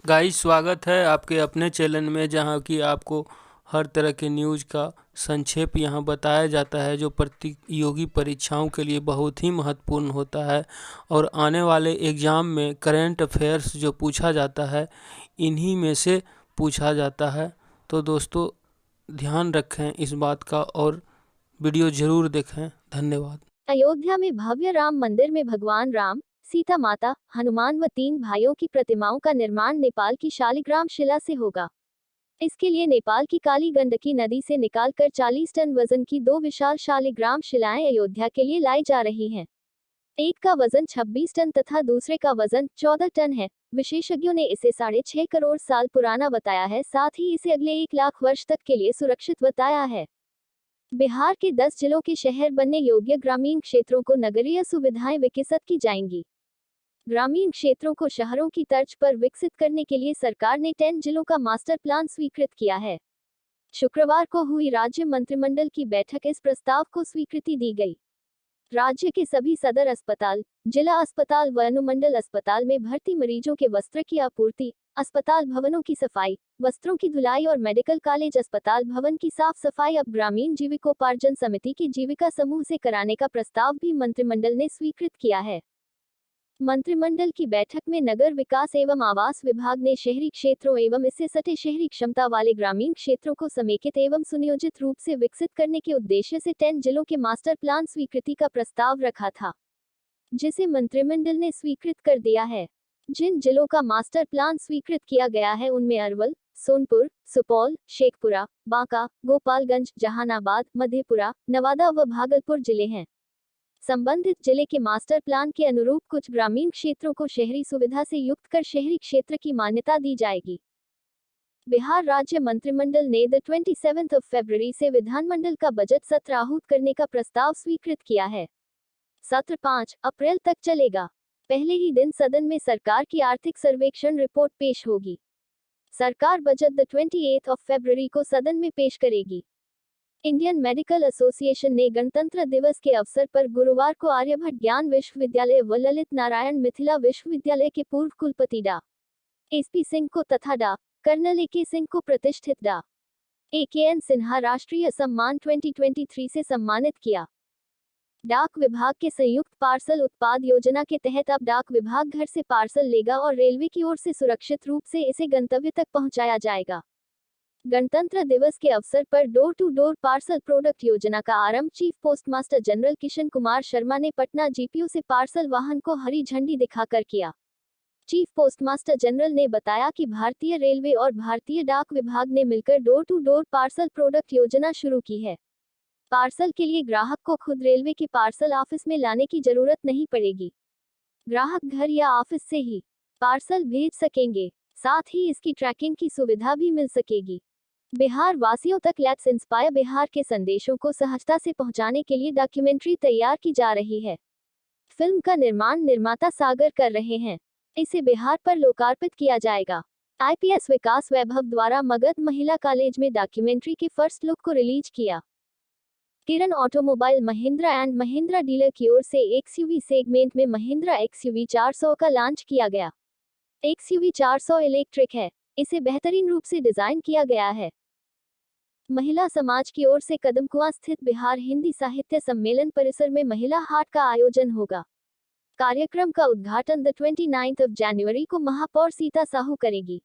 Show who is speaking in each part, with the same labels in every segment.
Speaker 1: Guys, स्वागत है आपके अपने चैनल में, जहां कि आपको हर तरह के न्यूज़ का संक्षेप यहां बताया जाता है, जो प्रतियोगी परीक्षाओं के लिए बहुत ही महत्वपूर्ण होता है। और आने वाले एग्ज़ाम में करंट अफेयर्स जो पूछा जाता है, इन्हीं में से पूछा जाता है। तो दोस्तों, ध्यान रखें इस बात का और वीडियो ज़रूर देखें। धन्यवाद।
Speaker 2: अयोध्या में भव्य राम मंदिर में भगवान राम, सीता माता, हनुमान व 3 भाइयों की प्रतिमाओं का निर्माण नेपाल की शालिग्राम शिला से होगा। इसके लिए नेपाल की काली गंडकी नदी से निकालकर 40 टन वजन की 2 विशाल शालिग्राम शिलाएं अयोध्या के लिए लाई जा रही हैं। एक का वजन 26 टन तथा दूसरे का वजन 14 टन है। विशेषज्ञों ने इसे 6.5 करोड़ साल पुराना बताया है, साथ ही इसे अगले 1 लाख वर्ष तक के लिए सुरक्षित बताया है। बिहार के 10 जिलों के शहर बनने योग्य, ग्रामीण क्षेत्रों को नगरीय सुविधाएं विकसित की जाएंगी। ग्रामीण क्षेत्रों को शहरों की तर्ज पर विकसित करने के लिए सरकार ने 10 जिलों का मास्टर प्लान स्वीकृत किया है। शुक्रवार को हुई राज्य मंत्रिमंडल की बैठक इस प्रस्ताव को स्वीकृति दी गई। राज्य के सभी सदर अस्पताल, जिला अस्पताल व अनुमंडल अस्पताल में भर्ती मरीजों के वस्त्र की आपूर्ति, अस्पताल भवनों की सफाई, वस्त्रों की धुलाई और मेडिकल कॉलेज अस्पताल भवन की साफ सफाई अब ग्रामीण जीविकोपार्जन समिति की जीविका समूह से कराने का प्रस्ताव भी मंत्रिमंडल ने स्वीकृत किया है। मंत्रिमंडल की बैठक में नगर विकास एवं आवास विभाग ने शहरी क्षेत्रों एवं इससे सटे शहरी क्षमता वाले ग्रामीण क्षेत्रों को समेकित एवं सुनियोजित रूप से विकसित करने के उद्देश्य से 10 जिलों के मास्टर प्लान स्वीकृति का प्रस्ताव रखा था, जिसे मंत्रिमंडल ने स्वीकृत कर दिया है। जिन जिलों का मास्टर प्लान स्वीकृत किया गया है उनमें अरवल, सोनपुर, सुपौल, शेखपुरा, बांका, गोपालगंज, जहानाबाद, मधेपुरा, नवादा व भागलपुर जिले हैं। संबंधित जिले के मास्टर प्लान के अनुरूप कुछ ग्रामीण क्षेत्रों को शहरी सुविधा से युक्त कर शहरी क्षेत्र की मान्यता दी जाएगी। बिहार राज्य मंत्रिमंडल ने 27 फरवरी से विधानमंडल का बजट सत्र आहूत करने का प्रस्ताव स्वीकृत किया है। सत्र 5 अप्रैल तक चलेगा। पहले ही दिन सदन में सरकार की आर्थिक सर्वेक्षण रिपोर्ट पेश होगी। सरकार बजट 28 फरवरी को सदन में पेश करेगी। इंडियन मेडिकल एसोसिएशन ने गणतंत्र दिवस के अवसर पर गुरुवार को आर्यभट्ट ज्ञान विश्वविद्यालय व ललित नारायण मिथिला विश्वविद्यालय के पूर्व कुलपति डा. एसपी सिंह को तथा डा. Colonel A K. सिंह को प्रतिष्ठित डा. ए.के.एन. सिन्हा राष्ट्रीय सम्मान 2023 से सम्मानित किया। डाक विभाग के संयुक्त पार्सल उत्पाद योजना के तहत अब डाक विभाग घर से पार्सल लेगा और रेलवे की ओर से सुरक्षित रूप से इसे गंतव्य तक पहुंचाया जाएगा। गणतंत्र दिवस के अवसर पर door to door parcel product योजना का आरंभ chief postmaster general Kishan Kumar Sharma ने पटना जीपीओ से पार्सल वाहन को हरी झंडी दिखाकर किया। चीफ पोस्टमास्टर जनरल ने बताया कि भारतीय रेलवे और भारतीय डाक विभाग ने मिलकर door to door parcel product योजना शुरू की है। पार्सल के लिए ग्राहक को खुद रेलवे के पार्सल ऑफिस में लाने की जरूरत नहीं पड़ेगी। ग्राहक घर या ऑफिस से ही पार्सल भेज सकेंगे। साथ ही इसकी ट्रैकिंग की सुविधा भी मिल सकेगी। बिहार वासियों तक लेट्स इंस्पायर बिहार के संदेशों को सहजता से पहुंचाने के लिए डॉक्यूमेंट्री तैयार की जा रही है। फिल्म का निर्माण निर्माता सागर कर रहे हैं। इसे बिहार पर लोकार्पित किया जाएगा। आईपीएस विकास वैभव द्वारा मगध महिला कॉलेज में डॉक्यूमेंट्री के फर्स्ट लुक को रिलीज किया। Kiran automobile Mahindra and Mahindra dealer की ओर से एक्सयूवी सेगमेंट में महिंद्रा एक्सयूवी 400 का लॉन्च किया गया। एक्सयूवी 400 इलेक्ट्रिक है। इसे बेहतरीन रूप से डिजाइन किया गया है। महिला समाज की ओर से कदमकुआं स्थित बिहार हिंदी साहित्य सम्मेलन परिसर में महिला हाट का आयोजन होगा। कार्यक्रम का उद्घाटन 29 जनवरी को महापौर सीता साहू करेगी।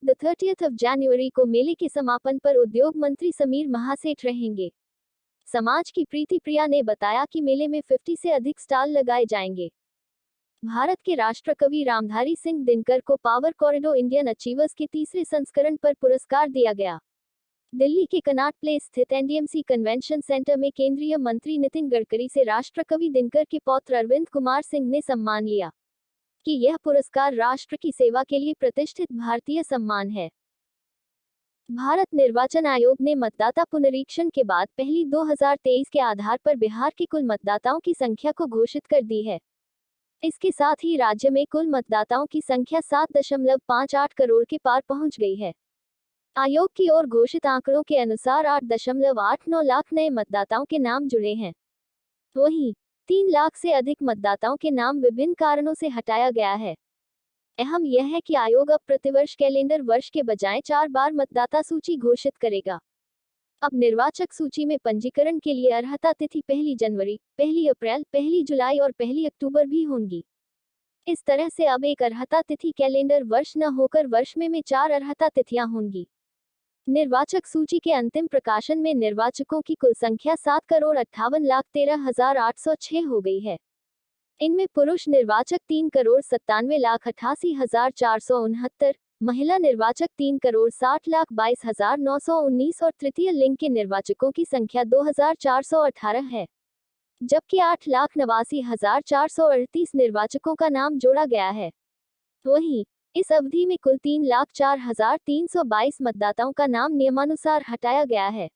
Speaker 2: 30 जनवरी को मेले के समापन पर उद्योग मंत्री समीर महासेठ रहेंगे। समाज की प्रीति प्रिया ने बताया कि मेले में 50 से अधिक स्टॉल लगाए जाएंगे। भारत के राष्ट्रकवि रामधारी सिंह दिनकर को पावर कॉरिडोर इंडियन अचीवर्स के तीसरे संस्करण पर पुरस्कार दिया गया। दिल्ली के कनॉट प्लेस स्थित एनडीएमसी कन्वेंशन सेंटर में केंद्रीय मंत्री नितिन गडकरी से राष्ट्रकवि दिनकर के पौत्र अरविंद कुमार सिंह ने सम्मान लिया कि यह पुरस्कार राष्ट्र की सेवा के लिए प्रतिष्ठित भारतीय सम्मान है। भारत निर्वाचन आयोग ने मतदाता पुनरीक्षण के बाद पहली 2023 के आधार पर बिहार के कुल मतदाताओं की संख्या को घोषित कर दी है। इसके साथ ही राज्य में कुल मतदाताओं की संख्या 7.58 करोड़ के पार पहुंच गई है। आयोग की ओर घोषित आंकड़ों के अनुसार 8.89 लाख नए मतदाताओं के नाम जुड़े हैं। वहीं 3 लाख से अधिक मतदाताओं के नाम विभिन्न कारणों से हटाया गया है। अहम यह है कि आयोग अब प्रतिवर्ष कैलेंडर वर्ष के बजाय 4 बार मतदाता सूची घोषित करेगा। अब निर्वाचक सूची में पंजीकरण के लिए अर्हता तिथि 1 जनवरी, 1 अप्रैल, 1 जुलाई और 1 अक्टूबर भी होंगी। इस तरह से अब एक अर्हता तिथि कैलेंडर वर्ष न होकर वर्ष में 4 अर्हता तिथियां होंगी। निर्वाचक सूची के अंतिम प्रकाशन में निर्वाचकों की कुल संख्या 7,58,13,806 हो गई है। इनमें पुरुष निर्वाचक 3,97,88,469, महिला निर्वाचक 3,60,22,919 और तृतीय लिंग के निर्वाचकों की संख्या 2,418 है, जबकि 8,89,438 निर्वाचकों का नाम जोड़ा गया है। वहीं इस अवधि में कुल 3,04,322 मतदाताओं का नाम नियमानुसार हटाया गया है।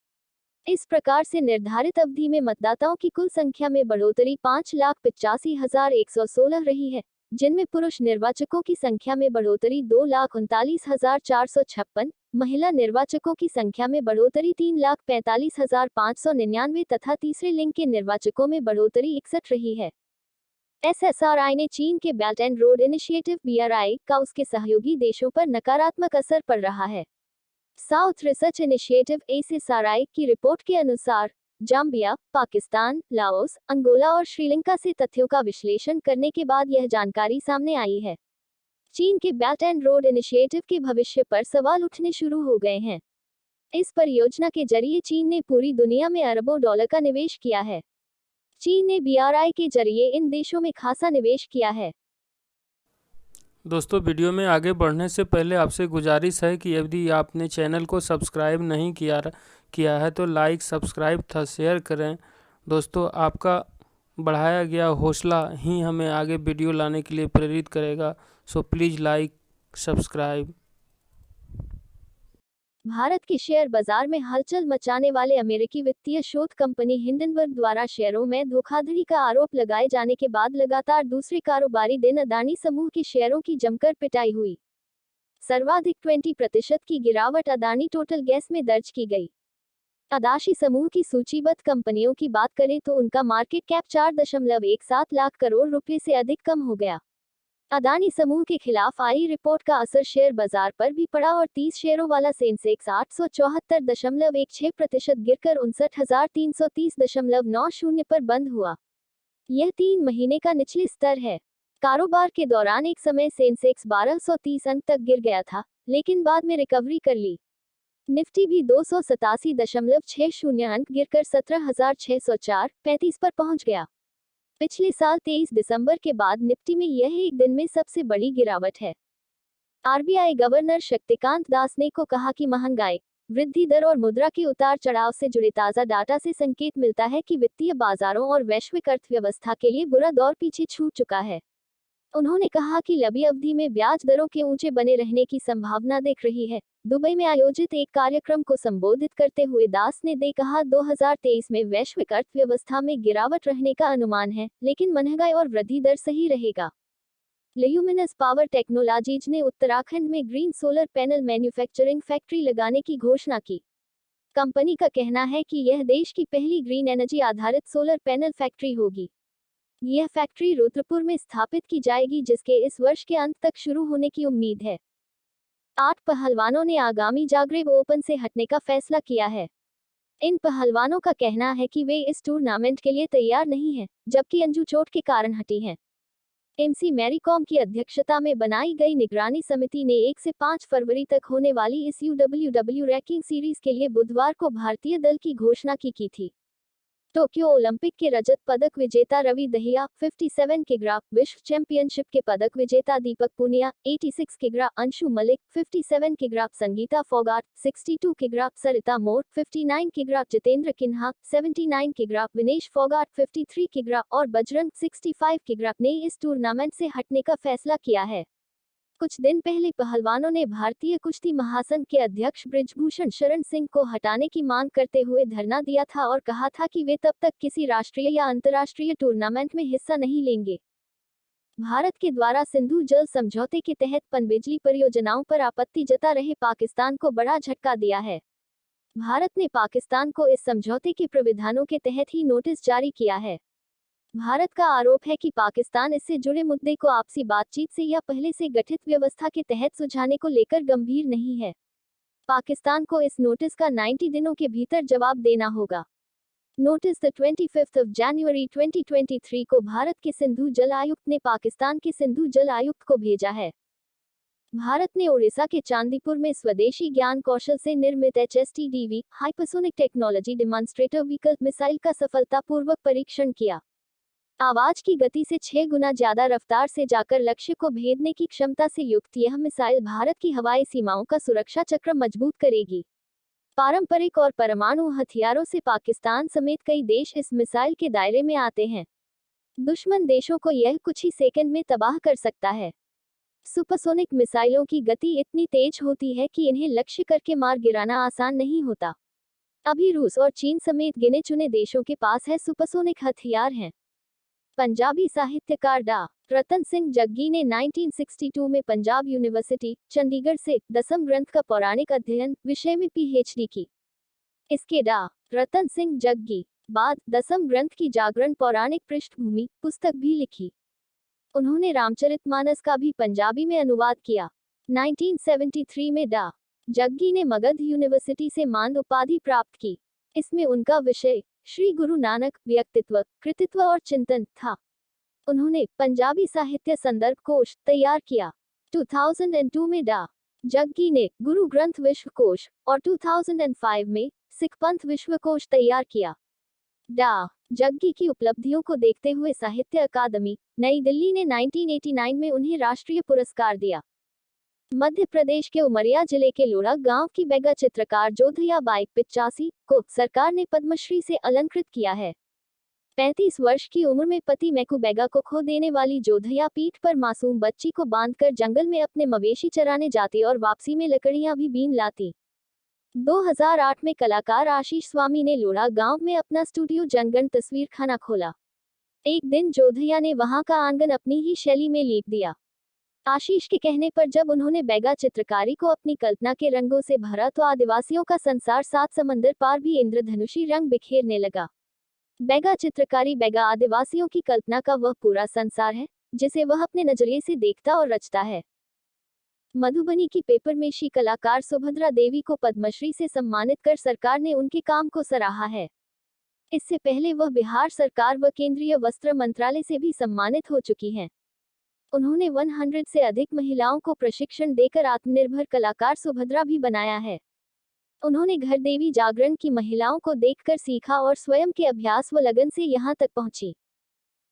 Speaker 2: इस प्रकार से निर्धारित अवधि में मतदाताओं की कुल संख्या में बढ़ोतरी 5,85,116 रही है, जिनमें पुरुष निर्वाचकों की संख्या में बढ़ोतरी 2,39,456, महिला निर्वाचकों की संख्या में बढ़ोतरी 3,45,599 तथा तीसरे लिंग के निर्वाचकों में बढ़ोतरी 61 रही है। SSRI ने चीन के belt and road initiative BRI का उसके सहयोगी देशों पर नकारात्मक असर पड़ रहा है। साउथ रिसर्च इनिशिएटिव SSRI की रिपोर्ट के अनुसार जाम्बिया, पाकिस्तान, लाओस, अंगोला और श्रीलंका से तथ्यों का विश्लेषण करने के बाद यह जानकारी सामने आई है। चीन के बेल्ट एंड रोड इनिशिएटिव के भविष्य पर सवाल उठने शुरू हो गए हैं। इस परियोजना के जरिए चीन ने पूरी दुनिया में अरबों डॉलर का निवेश किया है। चीन ने BRI के जरिए इन देशों में खासा निवेश किया है।
Speaker 1: दोस्तों, वीडियो में आगे बढ़ने से पहले आपसे गुजारिश है कि यदि आपने चैनल को सब्सक्राइब नहीं किया है तो लाइक, सब्सक्राइब तथा शेयर करें। दोस्तों, आपका बढ़ाया गया हौसला ही हमें आगे वीडियो लाने के लिए प्रेरित करेगा। So please like, subscribe.
Speaker 2: Bharat के शेयर बाजार में हलचल मचाने वाले अमेरिकी वित्तीय शोध कंपनी हिंडनबर्ग द्वारा शेयरों में धोखाधड़ी का आरोप लगाए जाने के बाद लगातार दूसरे कारोबारी दिन अदानी समूह के शेयरों की जमकर पिटाई हुई। सर्वाधिक 20% की गिरावट अदानी टोटल गैस में दर्ज की गई। अदानी समूह की सूचीबद्ध कंपनियों की बात करें तो उनका मार्केट कैप 4.17 लाख करोड़ रुपए से अधिक कम हो गया। अदानी समूह के खिलाफ आई रिपोर्ट का असर शेयर बाजार पर भी पड़ा और 30 शेयरों वाला सेंसेक्स 874.16% गिरकर 59,330.90 पर बंद हुआ। यह 3 महीने का निचले स्तर है। कारोबार के दौरान एक समय सेंसेक्स 1230 अंक तक गिर गया था, लेकिन बाद में रिकवरी कर ली। निफ्टी भी 287.60 अंक गिरकर 17,604.35 पर पहुंच गया। पिछले साल 23 दिसंबर के बाद निफ्टी में यह एक दिन में सबसे बड़ी गिरावट है। RBI गवर्नर शक्तिकांत दास ने को कहा कि महंगाई, वृद्धि दर और मुद्रा के उतार चढ़ाव से जुड़े ताज़ा डाटा से संकेत मिलता है कि वित्तीय बाजारों और वैश्विक अर्थव्यवस्था के लिए बुरा दौर पीछे छूट चुका है। उन्होंने कहा कि लंबी अवधि में ब्याज दरों के ऊंचे बने रहने की संभावना दिख रही है। दुबई में आयोजित एक कार्यक्रम को संबोधित करते हुए दास ने कहा 2023 में वैश्विक अर्थव्यवस्था में गिरावट रहने का अनुमान है, लेकिन महंगाई और वृद्धि दर सही रहेगा। ल्यूमिनस पावर टेक्नोलॉजीज ने उत्तराखंड में green solar panel manufacturing factory लगाने की घोषणा की। कंपनी का कहना है कि यह देश की पहली ग्रीन एनर्जी आधारित सोलर पैनल फैक्ट्री होगी। यह फैक्ट्री रुद्रपुर में स्थापित की जाएगी, जिसके इस वर्ष के अंत तक शुरू होने की उम्मीद है। 8 पहलवानों ने आगामी जाग्रेब ओपन से हटने का फैसला किया है। इन पहलवानों का कहना है कि वे इस टूर्नामेंट के लिए तैयार नहीं हैं, जबकि अंजू चोट के कारण हटी हैं। MC मैरी कॉम की अध्यक्षता में बनाई गई निगरानी समिति ने 1 से 5 फरवरी तक होने वाली इस UWW रैंकिंग सीरीज के लिए बुधवार को भारतीय दल की घोषणा की थी। टोक्यो ओलंपिक के रजत पदक विजेता रवि दहिया 57 किग्रा, विश्व चैंपियनशिप के पदक विजेता दीपक पुनिया 86 किग्रा, अंशु मलिक 57 किग्रा, संगीता फोगाट 62 किग्रा, सरिता मोर 59 किग्रा, जितेंद्र किन्हा 79 किग्रा, विनेश फोगाट 53 किग्रा और बजरंग 65 किग्रा ने इस टूर्नामेंट से हटने का फैसला किया है। कुछ दिन पहले पहलवानों ने भारतीय कुश्ती महासंघ के अध्यक्ष बृजभूषण शरण सिंह को हटाने की मांग करते हुए धरना दिया था और कहा था कि वे तब तक किसी राष्ट्रीय या अंतर्राष्ट्रीय टूर्नामेंट में हिस्सा नहीं लेंगे। भारत के द्वारा सिंधु जल समझौते के तहत पनबिजली परियोजनाओं पर आपत्ति जता रहे पाकिस्तान को बड़ा झटका दिया है। भारत ने पाकिस्तान को इस समझौते के प्रावधानों के तहत ही नोटिस जारी किया है। भारत का आरोप है कि पाकिस्तान इससे जुड़े मुद्दे को आपसी बातचीत से या पहले से गठित व्यवस्था के तहत सुलझाने को लेकर गंभीर नहीं है। पाकिस्तान को इस नोटिस का 90 दिनों के भीतर जवाब देना होगा। नोटिस द 25 जनवरी 2023 को भारत के सिंधु जल आयुक्त ने पाकिस्तान के सिंधु जल आयुक्त को भेजा है। भारत ने ओडिशा के चांदीपुर में स्वदेशी ज्ञान कौशल से निर्मित HSTDV hypersonic technology demonstrator vehicle missile का सफलतापूर्वक परीक्षण किया। आवाज की गति से 6 गुना ज्यादा रफ्तार से जाकर लक्ष्य को भेदने की क्षमता से युक्त यह मिसाइल भारत की हवाई सीमाओं का सुरक्षा चक्र मजबूत करेगी। पारंपरिक और परमाणु हथियारों से पाकिस्तान समेत कई देश इस मिसाइल के दायरे में आते हैं। दुश्मन देशों को यह कुछ ही सेकंड में तबाह कर सकता है। सुपरसोनिक मिसाइलों की गति इतनी तेज होती है कि इन्हें लक्ष्य करके मार गिराना आसान नहीं होता। अभी रूस और चीन समेत गिने चुने देशों के पास है सुपरसोनिक हथियार हैं। पंजाबी साहित्यकार डा. रतन सिंह जग्गी ने 1962 में पंजाब यूनिवर्सिटी, चंडीगढ़ से दसम ग्रंथ का पौराणिक अध्ययन विषय में PhD की। इसके डा. रतन सिंह जग्गी बाद दसम ग्रंथ की जागरण पौराणिक पृष्ठभूमि पुस्तक भी लिखी। उन्होंने रामचरितमानस का भी पंजाबी में अनुवाद किया। 1973 में डा. जग्गी ने मगध यूनिवर्सिटी से मानद उपाधि प्राप्त की। इसमें उनका विषय श्री गुरु नानक व्यक्तित्व, कृतित्व और चिंतन था। उन्होंने पंजाबी साहित्य संदर्भ कोश तैयार किया। 2002 में डा. जग्गी ने गुरु ग्रंथ विश्वकोश और 2005 में सिख पंथ विश्वकोश तैयार किया। डा. जग्गी की उपलब्धियों को देखते हुए साहित्य अकादमी, नई दिल्ली ने 1989 में उन्हें राष्ट्रीय पुरस्कार दिया। मध्य प्रदेश के उमरिया जिले के लोड़ा गांव की बेगा चित्रकार जोधया बाई 85 को सरकार ने पद्मश्री से अलंकृत किया है। 35 वर्ष की उम्र में पति मैकू बेगा को खो देने वाली जोधया पीठ पर मासूम बच्ची को बांधकर जंगल में अपने मवेशी चराने जाती और वापसी में लकड़ियां भी बीन लाती। 2008 में कलाकार आशीष स्वामी ने लोड़ा गांव में अपना स्टूडियो जनगण तस्वीर खाना खोला। एक दिन जोधया ने वहां का आंगन अपनी ही शैली में लीप दिया। आशीष के कहने पर जब उन्होंने बेगा चित्रकारी को अपनी कल्पना के रंगों से भरा तो आदिवासियों का संसार 7 समंदर पार भी इंद्रधनुषी रंग बिखेरने लगा। बेगा चित्रकारी बेगा आदिवासियों की कल्पना का वह पूरा संसार है जिसे वह अपने नजरिए से देखता और रचता है। मधुबनी की पेपरमेशी कलाकार सुभद्रा देवी को पद्मश्री से सम्मानित कर सरकार ने उनके काम को सराहा है। इससे पहले वह बिहार सरकार व केंद्रीय वस्त्र मंत्रालय से भी सम्मानित हो चुकी हैं। उन्होंने 100 से अधिक महिलाओं को प्रशिक्षण देकर आत्मनिर्भर कलाकार सुभद्रा भी बनाया है। उन्होंने घर देवी जागरण की महिलाओं को देखकर सीखा और स्वयं के अभ्यास व लगन से यहां तक पहुंची।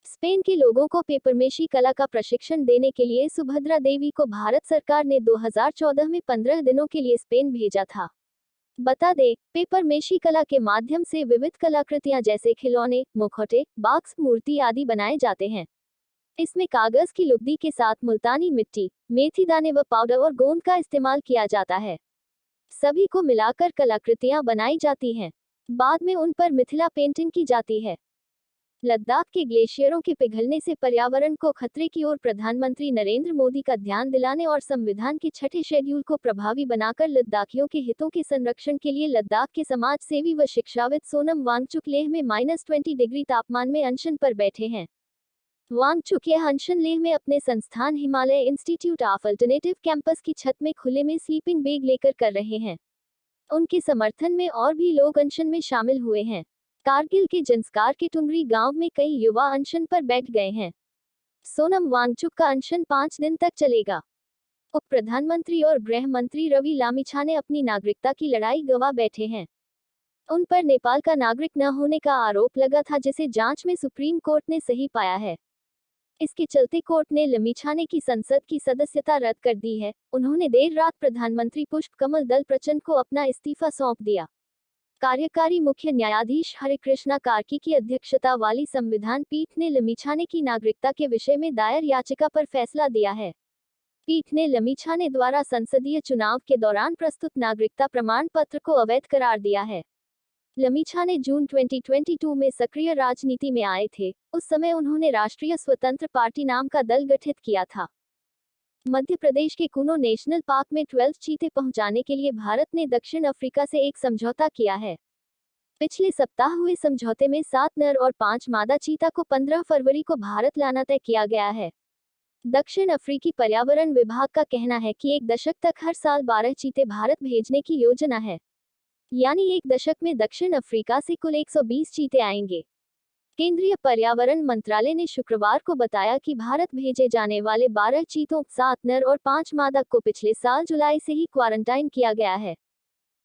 Speaker 2: स्पेन के लोगों को पेपरमेशी कला का प्रशिक्षण देने के लिए सुभद्रा देवी को भारत सरकार ने 2014 में 15 दिनों के लिए स्पेन भेजा था। बता दें, पेपरमेशी कला के माध्यम से विविध कलाकृतियां जैसे खिलौने, मुखौटे, बॉक्स, मूर्ति आदि बनाए जाते हैं। इसमें कागज की लुगदी के साथ मुल्तानी मिट्टी, मेथी दाने व पाउडर और गोंद का इस्तेमाल किया जाता है। सभी को मिलाकर कलाकृतियां बनाई जाती हैं। बाद में उन पर मिथिला पेंटिंग की जाती है। लद्दाख के ग्लेशियरों के पिघलने से पर्यावरण को खतरे की ओर प्रधानमंत्री नरेंद्र मोदी का ध्यान दिलाने और संविधान के 6ठे शेड्यूल को प्रभावी बनाकर लद्दाखियों के हितों के संरक्षण के लिए लद्दाख के समाज सेवी व शिक्षाविद सोनम वांगचुक लेह में -20 डिग्री तापमान में अनशन पर बैठे हैं। वांगचुक यह अनशन लेह में अपने संस्थान Himalaya institute of alternative campus की छत में खुले में स्लीपिंग बैग लेकर कर रहे हैं। उनके समर्थन में और भी लोग अनशन में शामिल हुए हैं। कारगिल के जंस्कार के टुंगरी गांव में कई युवा अनशन पर बैठ गए हैं। सोनम वांगचुक का अनशन 5 दिन तक चलेगा। उप प्रधानमंत्री और गृह मंत्री रवि लामिछा ने अपनी नागरिकता की लड़ाई गंवा बैठे हैं। उन पर नेपाल का नागरिक न होने का आरोप लगा था जिसे जांच में सुप्रीम कोर्ट ने सही पाया है। इसके चलते कोर्ट ने लमिछाने की संसद की सदस्यता रद्द कर दी है। उन्होंने देर रात प्रधानमंत्री पुष्प कमल दल प्रचंड को अपना इस्तीफा सौंप दिया। कार्यकारी मुख्य न्यायाधीश हरिकृष्णा कार्की की अध्यक्षता वाली संविधान पीठ ने लमिछाने की नागरिकता के विषय में दायर याचिका पर फैसला दिया है। पीठ ने लमिछाने द्वारा संसदीय चुनाव के दौरान प्रस्तुत नागरिकता प्रमाण पत्र को अवैध करार दिया है। लमिछाने जून 2022 में सक्रिय राजनीति में आए थे। उस समय उन्होंने राष्ट्रीय स्वतंत्र पार्टी नाम का दल गठित किया था। मध्य प्रदेश के कुनो नेशनल पार्क में 12 चीते पहुंचाने के लिए भारत ने दक्षिण अफ्रीका से एक समझौता किया है। पिछले सप्ताह हुए समझौते में 7 नर और 5 मादा चीता को 15 फरवरी को भारत लाना तय किया गया है। दक्षिण अफ्रीकी पर्यावरण विभाग का कहना है कि 1 दशक तक हर साल 12 चीते भारत भेजने की योजना है। यानी 1 दशक में दक्षिण अफ्रीका से कुल 120 चीते आएंगे। केंद्रीय पर्यावरण मंत्रालय ने शुक्रवार को बताया कि भारत भेजे जाने वाले 12 चीतों, 7 नर और 5 मादा को पिछले साल जुलाई से ही क्वारंटाइन किया गया है।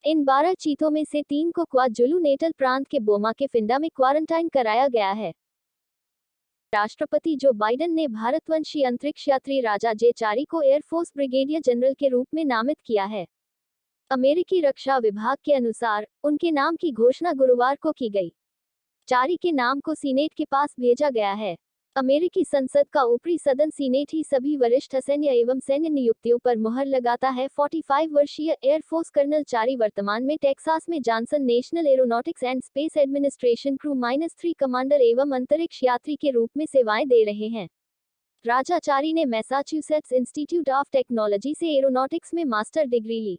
Speaker 2: इन 12 चीतों में से 3 को क्वाज़ुलु नेटल प्रांत के बोमा के फिंडा में क्वारंटाइन कराया गया है। राष्ट्रपति जो बाइडेन ने भारतवंशी अंतरिक्ष यात्री राजा जे चारी को एयरफोर्स ब्रिगेडियर जनरल के रूप में नामित किया है। अमेरिकी रक्षा विभाग के अनुसार उनके नाम की घोषणा गुरुवार को की गई। चारी के नाम को सीनेट के पास भेजा गया है। अमेरिकी संसद का ऊपरी सदन सीनेट ही सभी वरिष्ठ सैन्य एवं सैन्य नियुक्तियों पर मुहर लगाता है। 45 वर्षीय एयरफोर्स कर्नल चारी वर्तमान में टेक्सास में Johnson national aeronautics and space administration crew -3 commander एवं अंतरिक्ष यात्री के रूप में सेवाएं दे रहे हैं। राजा चारी ने मैसाचुसेट्स इंस्टीट्यूट ऑफ टेक्नोलॉजी से एरोनॉटिक्स में मास्टर डिग्री ली।